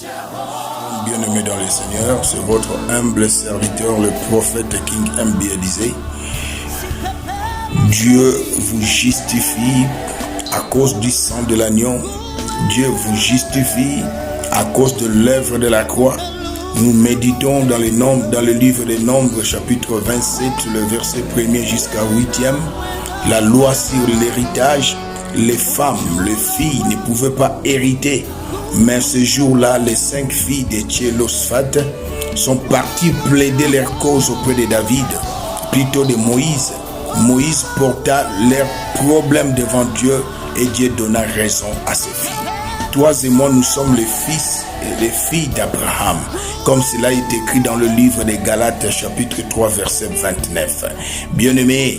Bien-aimés dans le Seigneur, c'est votre humble serviteur, le prophète King MB Élysée. Dieu vous justifie à cause du sang de l'agneau. Dieu vous justifie à cause de l'œuvre de la croix. Nous méditons dans le livre des Nombres, chapitre 27, le verset 1er jusqu'à 8e. La loi sur l'héritage, les femmes, les filles ne pouvaient pas hériter. Mais ce jour-là, les 5 filles de Tchélosphat sont parties plaider leur cause auprès de David, plutôt de Moïse. Moïse porta leurs problèmes devant Dieu et Dieu donna raison à ses filles. Toi et moi, nous sommes les fils et les filles d'Abraham, comme cela est écrit dans le livre des Galates, chapitre 3, verset 29. Bien-aimés,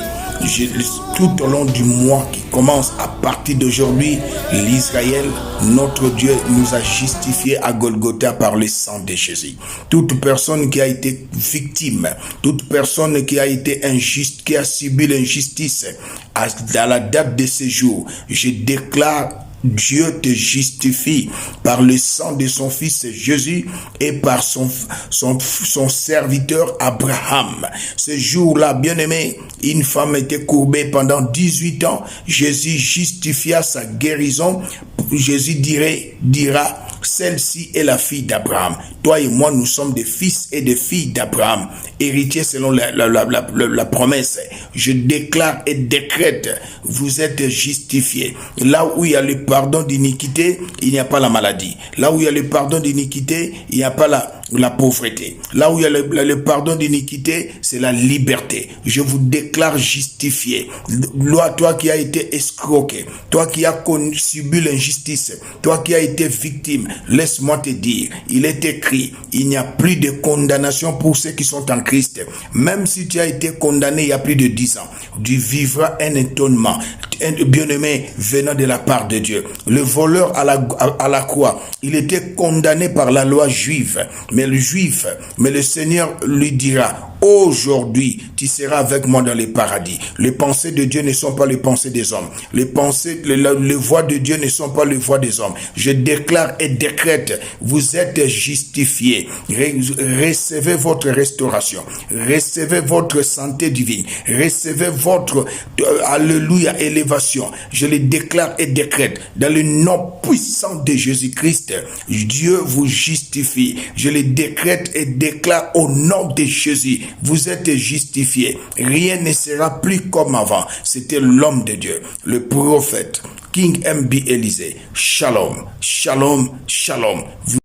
tout au long du mois qui commence à partir d'aujourd'hui, l'Israël, notre Dieu, nous a justifiés à Golgotha par le sang de Jésus. Toute personne qui a été victime, toute personne qui a été injuste, qui a subi l'injustice, à la date de ce jour, je déclare: Dieu te justifie par le sang de son fils Jésus et par son serviteur Abraham. Ce jour-là, bien-aimé, une femme était courbée pendant 18 ans. Jésus justifia sa guérison. Jésus dira: celle-ci est la fille d'Abraham. Toi et moi, nous sommes des fils et des filles d'Abraham, héritiers selon la promesse. Je déclare et décrète: vous êtes justifiés. Là où il y a le pardon d'iniquité, il n'y a pas la maladie. Là où il y a le pardon d'iniquité, il n'y a pas la pauvreté. Là où il y a le pardon d'iniquité, c'est la liberté. Je vous déclare justifié. Toi qui as été escroqué, toi qui as subi l'injustice, toi qui as été victime, laisse-moi te dire, il est écrit, il n'y a plus de condamnation pour ceux qui sont en Christ. Même si tu as été condamné il y a plus de 10 ans, tu vivras un étonnement. Bien-aimé, venant de la part de Dieu. Le voleur à la croix, il était condamné par la loi juive. Mais le Seigneur lui dira: aujourd'hui, tu seras avec moi dans les paradis. Les pensées de Dieu ne sont pas les pensées des hommes. Les voies de Dieu ne sont pas les voies des hommes. Je déclare et décrète: vous êtes justifiés. Recevez votre restauration. Recevez votre santé divine. Recevez votre alléluia, élévation. Je le déclare et décrète dans le nom puissant de Jésus-Christ. Dieu vous justifie. Je le décrète et déclare au nom de Jésus. Vous êtes justifiés. Rien ne sera plus comme avant. C'était l'homme de Dieu, le prophète King MB Élysée. Shalom, shalom, shalom.